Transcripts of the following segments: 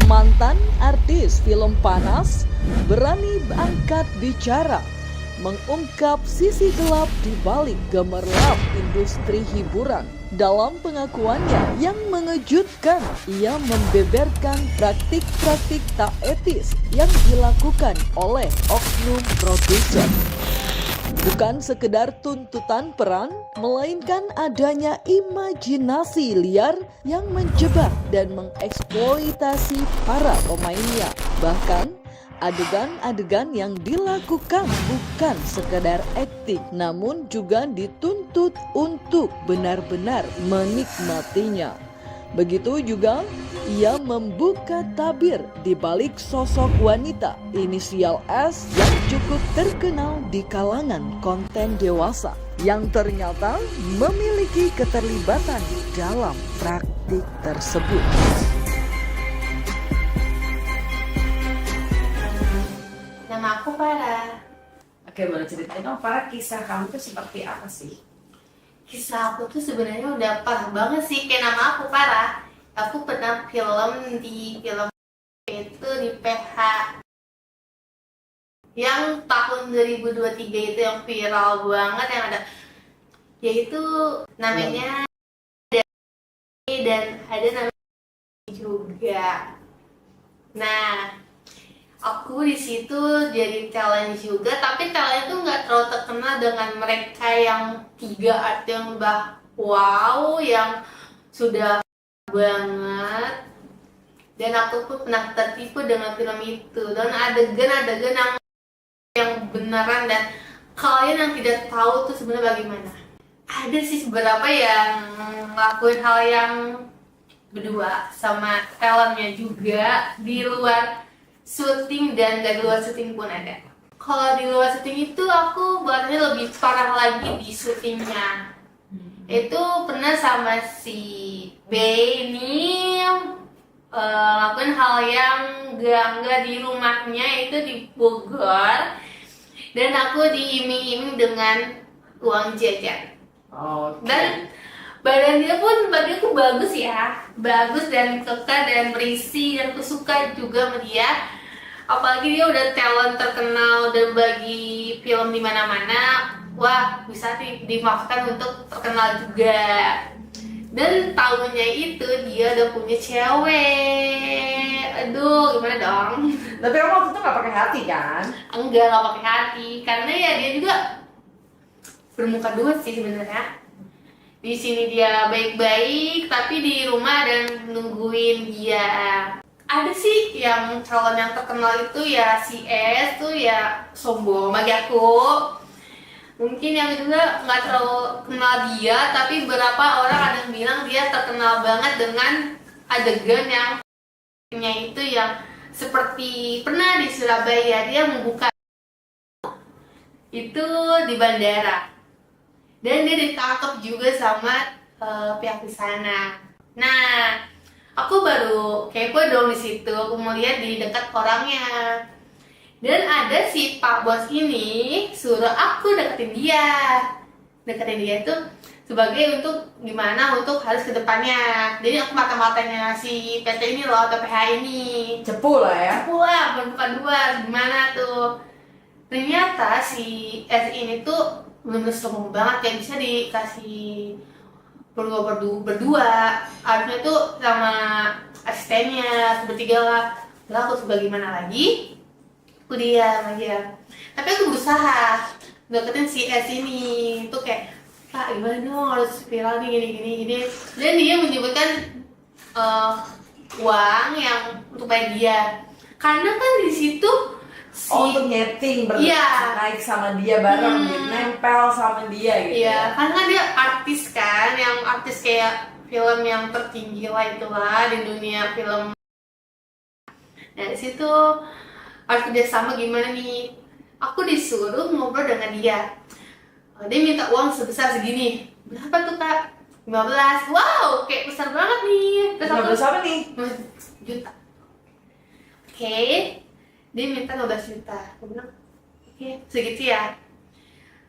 Mantan artis film panas berani angkat bicara, mengungkap sisi gelap di balik gemerlap industri hiburan. Dalam pengakuannya yang mengejutkan, ia membeberkan praktik-praktik tak etis yang dilakukan oleh oknum produser. Bukan sekedar tuntutan peran, melainkan adanya imajinasi liar yang menjebak dan mengeksploitasi para pemainnya. Bahkan, adegan-adegan yang dilakukan bukan sekedar akting, namun juga dituntut untuk benar-benar menikmatinya. Begitu juga ia membuka tabir di balik sosok wanita inisial S yang cukup terkenal di kalangan konten dewasa yang ternyata memiliki keterlibatan dalam praktik tersebut. Nama aku Farah. Oke, boleh ceritain dong, Farah, kisah kamu tuh seperti apa sih? Kisah aku tuh sebenarnya udah parah banget sih, kayak nama aku Farah. Aku pernah film itu di PH yang tahun 2023 itu yang viral banget, yang ada yaitu namanya dan ada namanya juga. Nah, aku di situ jadi talent juga, tapi talent itu nggak terlalu terkenal dengan mereka yang tiga artis yang udah wow, yang sudah banget. Dan aku pun pernah tertipu dengan film itu, dan adegan-adegan yang beneran, dan kalian yang tidak tahu tuh sebenarnya bagaimana. Ada sih beberapa yang ngelakuin hal yang berdua sama talentnya juga di luar syuting, dan gak di luar syuting pun ada. Kalau di luar syuting itu aku buatnya lebih parah lagi di syutingnya. Itu pernah sama si B ini lakukan hal yang gak di rumahnya, itu di Bogor, dan aku diiming-iming dengan uang jajan. Dan badanku bagus ya, bagus dan kekar dan berisi, dan aku suka juga sama dia. Apalagi dia udah talent terkenal dan bagi film di mana-mana, wah bisa dimaafkan untuk terkenal juga. Dan tahunnya itu dia udah punya cewek. Aduh, gimana dong? Tapi kamu waktu itu nggak pakai hati kan? Enggak, gak pakai hati, karena ya dia juga bermuka dua sih sebenarnya. Di sini dia baik-baik, tapi di rumah dan nungguin dia. Ada sih yang calon yang terkenal itu ya si S tuh ya sombong bagi aku. Mungkin yang juga nggak terlalu kenal dia, tapi beberapa orang ada yang bilang dia terkenal banget dengan adegan yang itu yang seperti pernah di Surabaya, dia membuka itu di bandara, dan dia ditangkap juga sama pihak di sana. Nah, aku baru kepo dong di situ, aku mau lihat di dekat orangnya. Dan ada si Pak Bos ini suruh aku deketin dia. Deketin dia itu sebagai untuk gimana untuk harus ke depannya. Jadi aku mata-matanya si PT ini loh, atau PH ini. Cepu lah ya. Cepu lah, berbuka dua, gimana tuh. Ternyata si S ini tuh bener-bener sombong banget, kayak bisa dikasih berdua. Harusnya tuh sama asistennya, bertiga lah. Lalu aku sebagaimana lagi, aku diam aja. Tapi aku berusaha deketin si S ini tuh kayak, Kak gimana dong, harus viral nih gini. Dan dia menyebutkan uang yang untuk bayar dia, karena kan di situ untuk nyeting naik sama dia bareng, gitu, nempel sama dia gitu. Iya, karena dia artis kan, yang artis kayak film yang tertinggi lah itulah di dunia film. Nah di situ harus kerjasama gimana nih? Aku disuruh ngobrol dengan dia. Dia minta uang sebesar segini. Berapa tuh Kak? 15. Wow, kayak besar banget nih. Terus 15 apa nih? 15 juta. Oke. Dia minta 15 juta. Aku bilang, oke, segitu ya.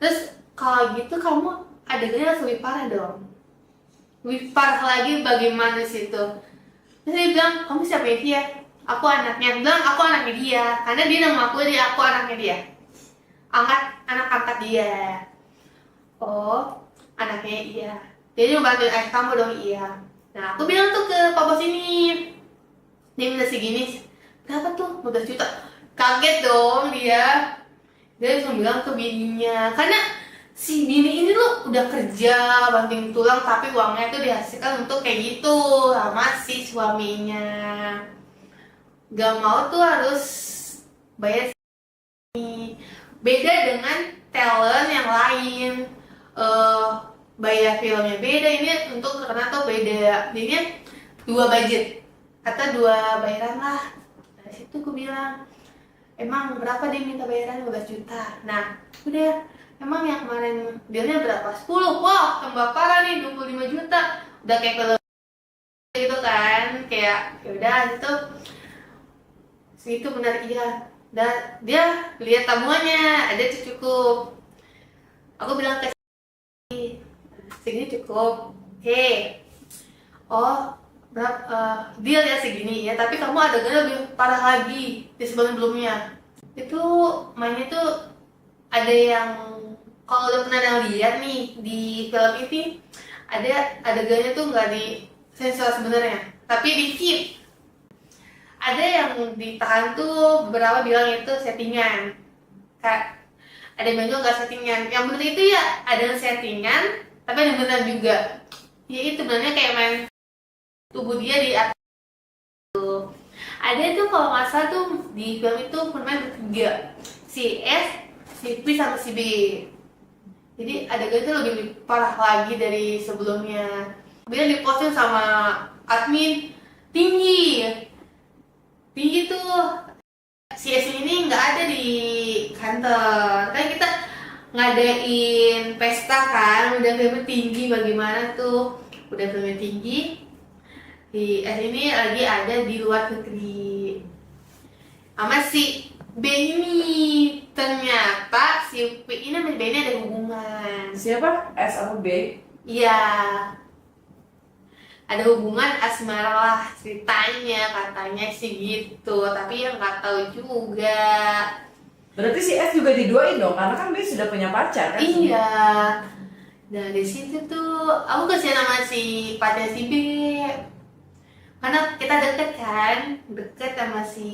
Terus kalau gitu kamu adegannya harus lebih parah dong. Lebih parah lagi bagaimana situ. Terus dia bilang, kamu siapa ya? aku anaknya, bilang aku anaknya dia, karena dia nama aku, dia aku anaknya dia, anak angkat dia. Oh, anaknya iya, jadi mau bantuin ayah kamu dong. Iya. Nah, aku bilang tuh ke pak bos ini, dia minta segini, berapa tuh, 15 juta. Kaget dong dia langsung bilang ke bininya, karena si bini ini tuh udah kerja banting tulang, tapi uangnya tuh dihasilkan untuk kayak gitu sama si suaminya. Gak mau tuh harus bayar. Beda dengan talent yang lain, bayar filmnya beda, ini untuk karena tuh beda, jadinya dua budget atau dua bayaran lah. Dari situ gue bilang, emang berapa dia minta bayaran? 15 juta. Nah udah, emang yang kemarin dealnya berapa? 10. Wah tambah parah nih, 25 juta. Udah kayak film gitu kan, kayak yaudah itu segitu benar. Iya. Dan dia lihat tabungannya ada tuh cukup. Aku bilang ke segini cukup. Oke. Oh, berapa deal ya segini ya, tapi kamu adegannya lebih parah lagi di sebelumnya. Itu mainnya tuh ada yang, kalau udah pernah lihat nih di film ini, ada adegannya tuh nggak di sensor sebenarnya, tapi di keep. Ada yang ditahan tuh beberapa bilang itu settingan, Kak. Ada yang bilang nggak settingan. Yang benar itu ya ada settingan, tapi ada yang benar juga. Ya itu benernya kayak main tubuh dia di atas. Ada tuh kalau nggak salah tuh di film itu pemain bertiga, si S, si P sama si B. Jadi adegan itu lebih parah lagi dari sebelumnya. Dia diposting sama admin tinggi tuh. Si S ini nggak ada di kantor, kan kita ngadain pesta kan, udah filmnya tinggi bagaimana tuh, udah filmnya tinggi. Si S ini lagi ada di luar negeri sama si B ini. Ternyata si B ini sama B ini ada hubungan. Siapa? S atau B? Iya, ada hubungan asmara lah ceritanya, katanya sih gitu, tapi yang nggak tahu juga. Berarti si S juga diduain dong, karena kan B sudah punya pacar kan? Iya. Nah di situ tuh aku kasihan sama si pacar si B, karena kita deket sama si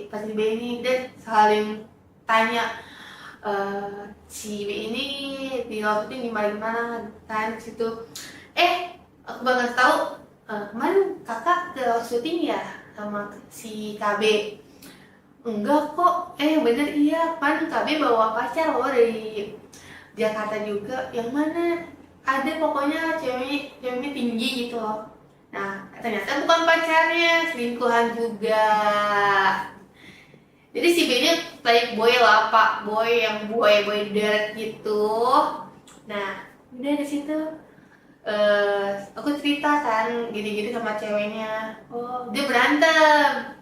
pacar B ini, dan saling tanya, si B ini di laut ini gimana kan di situ. Aku bakal tahu, kemarin kakak ke syuting ya sama si KB. Enggak kok, bener iya, kan KB bawa pacar loh dari Jakarta juga. Yang mana? Ada pokoknya ceweknya tinggi gitu loh. Nah ternyata bukan pacarnya, selingkuhan juga. Jadi si B nya playboy lah, pak boy, yang boy deret gitu. Nah udah di situ. Aku cerita kan gini-gini sama ceweknya. Oh dia berantem.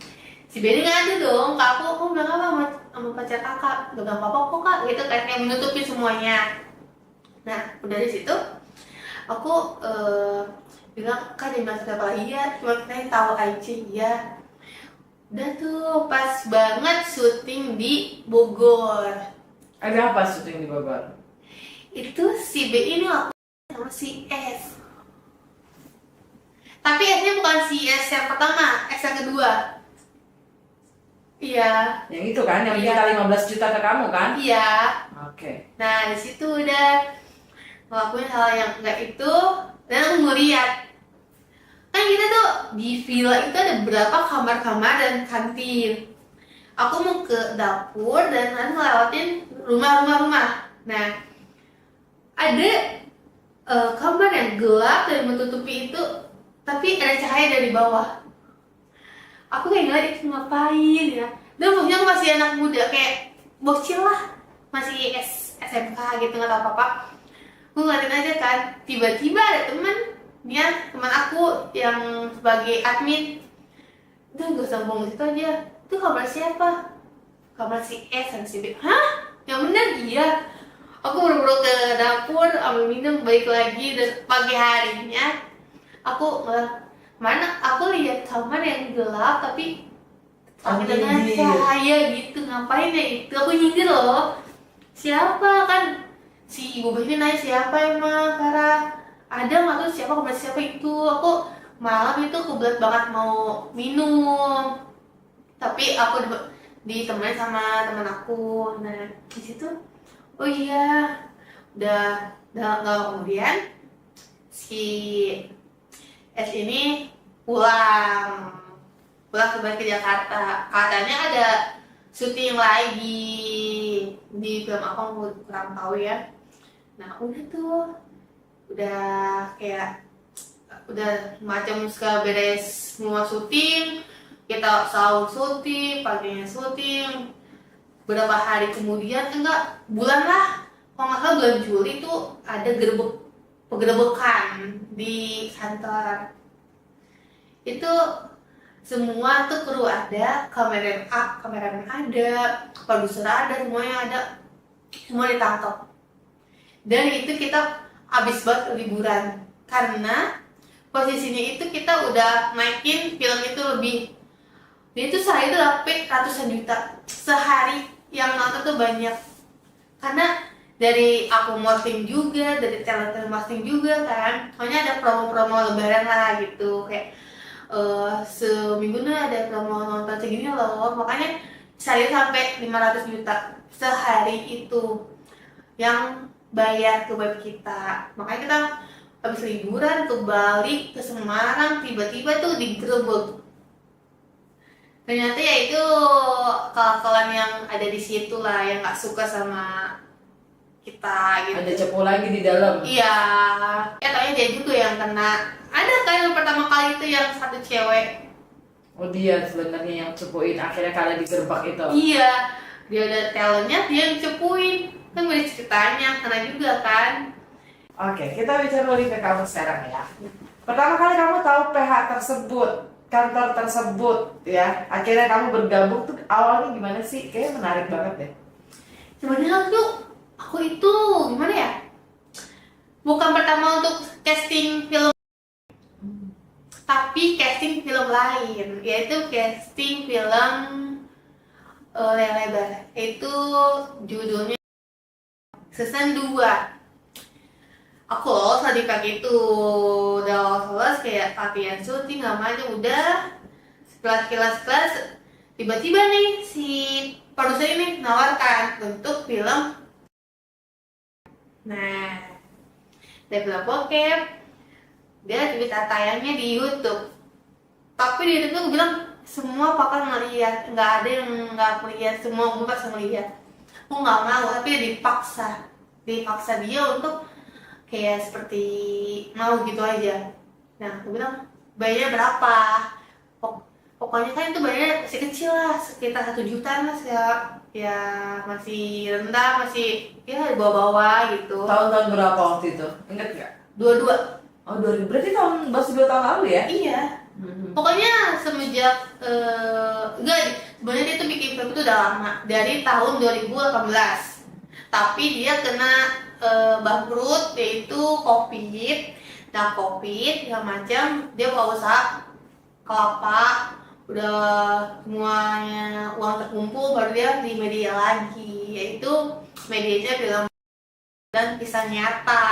Si Benny ngadu dong ke aku bilang apa sama pacar kakak, gak apa-apa kok kak gitu kan, kayak menutupi semuanya. Nah udah di situ aku bilang, kak jangan bahas apa lagi ya, cuma kita yang tahu aja ya. Udah tuh pas banget syuting di Bogor. Ada apa syuting di Bogor? Itu si B ini aku sama si S. Tapi S-nya bukan si S yang pertama, S yang kedua. Iya. Yang itu kan, yang Iya. minta 15 juta ke kamu kan? Iya. Oke. Nah di situ udah ngelakuin hal yang enggak itu, dan aku ngeliat kan kita tuh di villa itu ada berapa kamar-kamar dan kantin. Aku mau ke dapur dan ngelewatin rumah-rumah. Nah ada kamar yang gelap dan menutupi itu, tapi ada cahaya dari bawah. Aku kayak ngeliat itu ngapain ya. Dan maksudnya aku masih anak muda, kayak bocil lah, masih SMK gitu, nggak tahu apa-apa. Aku ngeliatin aja kan, tiba-tiba ada teman aku yang sebagai admin. Udah gak usah ngomong situ aja, itu kamar siapa? Kamar si S dan si B. Hah? Yang bener? Iya. Aku buru-buru ke dapur, ambil minum, balik lagi. Dan pagi harinya aku mana aku lihat kamar yang gelap tapi pakai dengan nyindir. cahaya gitu. Ngapain ya itu? Aku nyindir loh. Siapa kan si ibu ini nanya siapa emang Kara? Ada nggak tuh siapa kebelet siapa itu? Aku malam itu kebelet banget mau minum. Tapi aku ditemenin sama teman aku. Nah di situ, oh iya, udah nggak lama kemudian si S ini pulang kembali ke Jakarta. Katanya ada syuting lagi di film apa, aku kurang tahu ya. Nah udah tuh, udah kayak udah macam segala beres semua syuting, kita sahur syuting, paginya syuting. Beberapa hari kemudian, enggak, bulan lah, kalau nggak salah bulan Juli tuh ada penggerebekan di kantor. Itu semua tuh kru ada, kameramen ada, produser ada, semuanya ada, semua ditangkap. Dan itu kita habis banget liburan karena posisinya itu kita udah naikin film itu lebih. Dia itu sehari itu dapet ratusan juta sehari, yang nonton tuh banyak. Karena dari aku marketing juga, dari talent marketing juga kan, soalnya ada promo-promo lebaran lah gitu, kayak seminggu nih ada promo nonton segini loh, makanya saya sampai 500 juta sehari itu yang bayar ke web kita. Makanya kita habis liburan ke Bali, ke Semarang, tiba-tiba tuh digerebek. Ternyata ya itu kawan-kawan yang ada di situ lah yang nggak suka sama kita gitu. Ada cepu lagi di dalam. Iya, ya kayaknya dia juga yang kena. Ada kan yang pertama kali itu yang satu cewek. Oh dia sebenarnya yang cepuin, akhirnya kalian digerebek itu. Iya, dia ada talentnya, dia yang cepuin. Kan banyak ceritanya, kena juga kan. Oke, kita bicara lagi ke kamu sekarang ya. Pertama kali kamu tahu PH tersebut, kantor tersebut ya, akhirnya kamu bergabung tuh awalnya gimana sih? Kayaknya menarik banget deh. Sebenarnya tuh aku itu gimana ya? Bukan pertama untuk casting film, tapi casting film lain, yaitu casting film layar lebar. Itu judulnya season 2. Aku lolos lah di pagi itu, udah lolos kayak latihan syuting namanya udah kelas tiba-tiba nih si produser ini nawarkan untuk film. Nah, dari film bokep dia bisa tayangnya di YouTube. Tapi di YouTube tuh bilang semua pakar ngeliat, nggak ada yang nggak melihat, semua umum pasti ngeliat. Aku nggak mau, tapi dipaksa dia untuk kayak seperti mau gitu aja. Nah, aku bilang bayarnya berapa? Pokoknya kan itu bayarnya masih kecil lah, sekitar 1 juta mas ya masih rendah, masih ya di bawah-bawah gitu. Tahun-tahun berapa waktu itu? Ingat nggak? 22. Oh 2000, berarti masih 2 tahun lalu ya? Iya. Pokoknya semenjak enggak, sebenarnya dia tuh bikin film itu udah lama, dari tahun 2018. Tapi dia kena bangkrut, yaitu COVID. Nah COVID segala macam, dia bawa usaha kelapa, udah semuanya uang terkumpul, baru dia di media lagi, yaitu medianya film dan kisah nyata.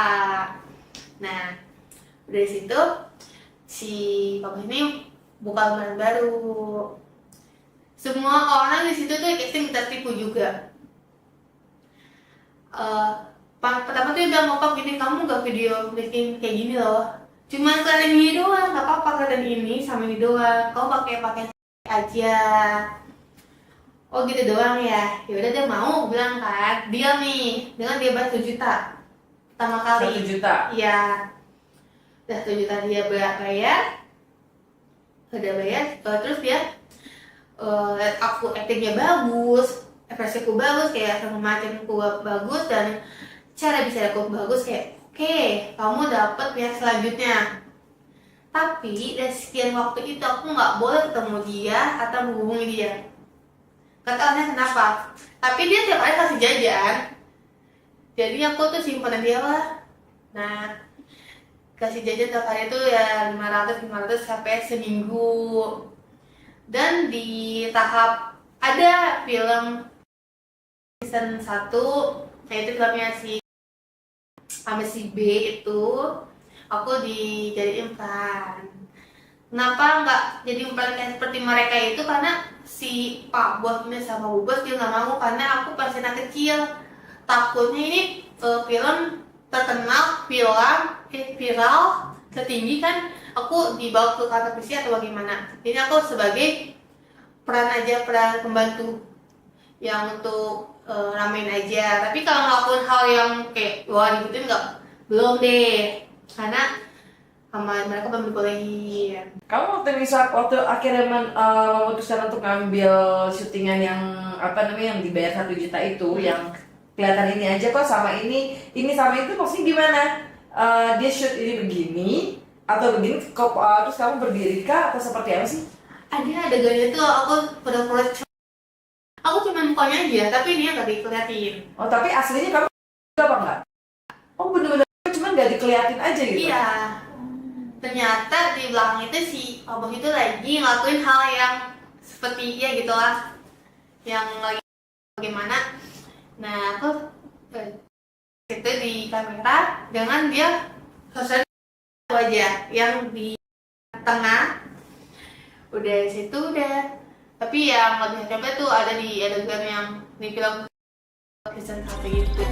Nah dari situ si papa ini buka lembaran baru. Semua orang di situ tuh casting kita tipu juga. Pertama tuh dia bilang, "Papa gini, kamu gak video bikin kayak gini loh, cuma kalian ini doang, gak apa-apa kalian ini sama ini doang, kamu pakai aja." Oh gitu doang ya. Ya udah dia mau bilang kan, dia nih dengan dia bayar 1 juta pertama kali. 1 juta? Iya. Udah 1 juta dia bayar. Udah bayar, terus dia lihat aku actingnya bagus, ekspresiku bagus, kayak sama macamku bagus, dan cara bicara aku bagus, kayak oke, kamu dapat pihak selanjutnya. Tapi dari sekian waktu itu aku nggak boleh ketemu dia atau menghubungi dia. Katanya kenapa? Tapi dia tiap hari kasih jajan, jadi aku tuh simpanan dia lah. Nah kasih jajan tiap hari itu ya 500 sampai seminggu. Dan di tahap ada film season 1, yaitu filmnya si sama si B itu, aku dijadiin peran. Kenapa nggak jadi umpan kayak seperti mereka itu? Karena si Pak Bos ini sama Bu Bos dia nggak mau, karena aku pas anak kecil takutnya ini film terkenal, viral, tertinggi kan, aku dibawa ke kantor polisi atau bagaimana. Jadi aku sebagai peran pembantu yang untuk ramein aja. Tapi kalau ngelakuin hal yang kayak wah diikutin belum deh, karena sama mereka belum dibolehin. Kamu waktu akhirnya memutuskan untuk ngambil syutingan yang yang dibayar 1 juta itu, yang kelihatan ini aja kok sama ini sama itu, maksudnya gimana? Dia shoot ini begini atau begini, terus kamu berdiri kah atau seperti apa sih? Ada adegannya tuh aku pura-pura aku cuma mukanya aja, tapi dia nggak dikeliatin. Oh, tapi aslinya kamu apa enggak? Oh, bener-bener cuma nggak dikeliatin aja gitu? Iya. Ternyata di belakang itu si abang itu lagi ngelakuin hal yang seperti ya gitulah, yang lagi bagaimana. Nah aku itu di kamera dengan dia sosok aja yang di tengah, udah situ udah. Tapi yang lebih hebat tuh ada di adegan yang di film season 1 itu.